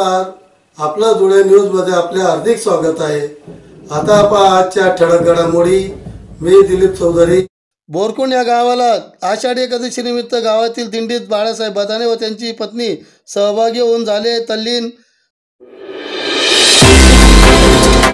नमस्कार, आपला जुळे न्यूज मध्ये आपले हार्दिक स्वागत आहे। आता पहा आजच्या ठळक घडामोडी। मी दिलीप चौधरी। बोरकुंड या गावाला आषाढी एकादशी निमित्त गावातील दिंडीत बाळासाहेब बदाने व त्यांची पत्नी सहभागी होऊन झाले तल्लीन।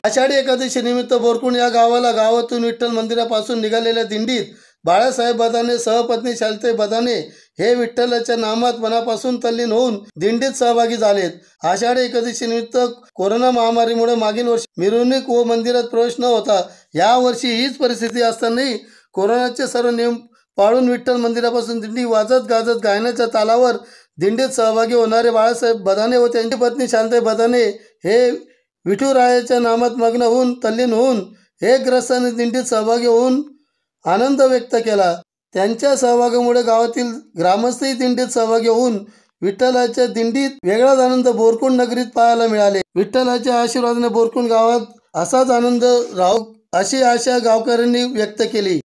आषाढी एकादशी निमित्त बोरकुंड या गावाला गावातून विठ्ठल मंदिरापासून निघालेल्या दिंडीत बाळासाहेब बदाने सहपत्नी शालताई बदाने हे विठ्ठलाच्या नामात मनापासून तल्लीन होऊन दिंडीत सहभागी झालेत। आषाढी एकादशी निमित्त कोरोना महामारीमुळे मागील वर्षी मिरवणूक व मंदिरात प्रवेश न होता या वर्षी हीच परिस्थिती असतानाही कोरोनाचे सर्व नियम पाळून विठ्ठल मंदिरापासून दिंडी वाजत गाजत गायनाच्या तालावर दिंडीत सहभागी होणारे बाळासाहेब बदाने व त्यांची पत्नी शालताई बदाने हे विठुरायाच्या नामात मग्न होऊन तल्लीन होऊन एक रसाने दिंडीत सहभागी होऊन आनंद व्यक्त केला। त्यांच्या सहभागामुळे गावातील ग्रामस्थही दिंडीत सहभागी होऊन विठ्ठलाच्या दिंडीत वेगळाच आनंद बोरकुंड नगरीत पाहायला मिळाले। विठ्ठलाच्या आशीर्वादाने बोरकुंड गावात असाच आनंद राहो अशी आशा गावकऱ्यांनी व्यक्त केली।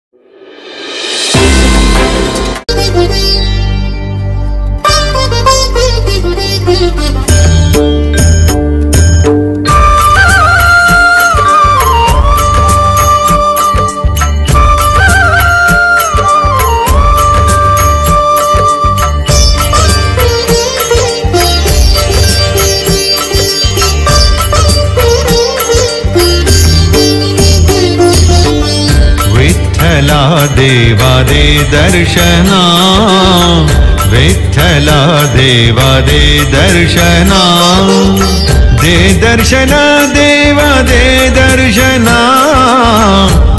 देवा दे दर्शना विठ्ठला देवा दे दर्शना दे दर्शना देवा दे दर्शना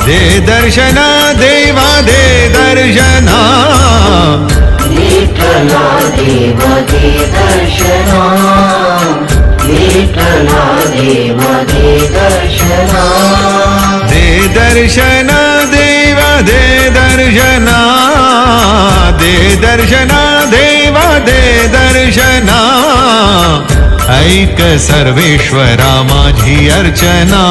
दे दर्शना देवा दे दर्शना विठ्ठला देवा दे दर्शना विठ्ठला देवा दे दर्शना दे दर्शना देवा दे दर्शना दे दर्शना देवा दे दर्शना ऐक सर्वेश्वरा माझी अर्चना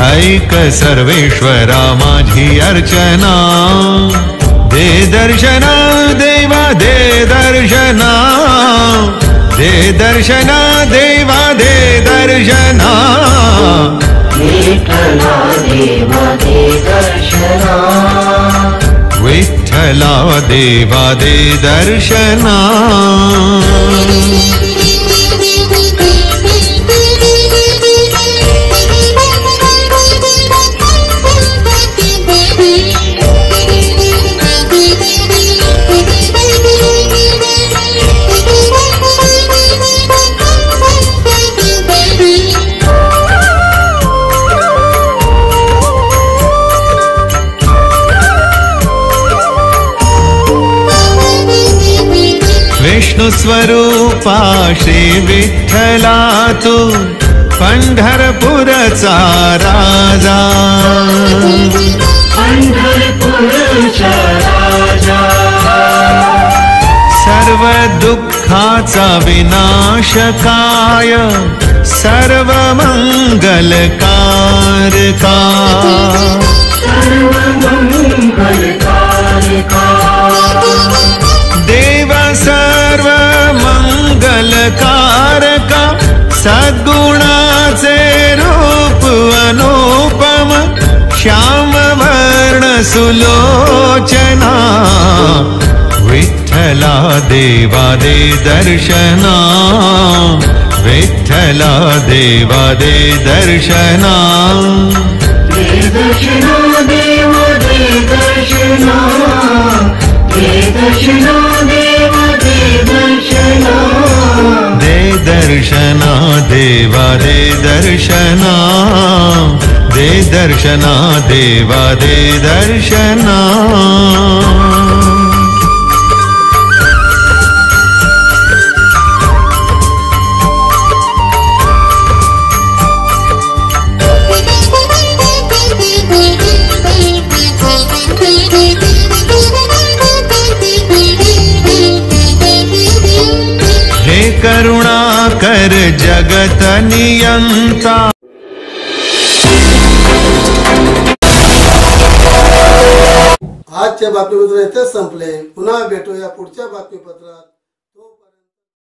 ऐक सर्वेश्वरा माझी अर्चना दे दर्शना देवा दे दर्शना दे दर्शना देवा दे दर्शना विठ्ठला देवा दे दर्शना विठ्ठला देवा दे दर्शना। विष्णु स्वरूपा श्री विठ्ठला तू पंढरपूरचा राजा पंढरपूरचा राजा सर्व दुःखाचा विनाशकाय सर्व मंगलकारका सर्व मंगलकारका देव सर्व मंगलकारका सद्गुणाचे रूप अनुपम श्याम वर्ण सुलोचना विठ्ठला देवा दे दर्शना विठ्ठला देवा दे दर्शना दे दर्शना देवा दे दर्शना दे दर्शना देवा दे दर्शना दे दर्शना देवा दे दर्शना दे दर्शना देवा दे दर्शना। करुणा कर जगत नियंता। आजचे बातमीपत्र इथेच संपले। पुन्हा भेटूया पुढच्या बातमीपत्रात।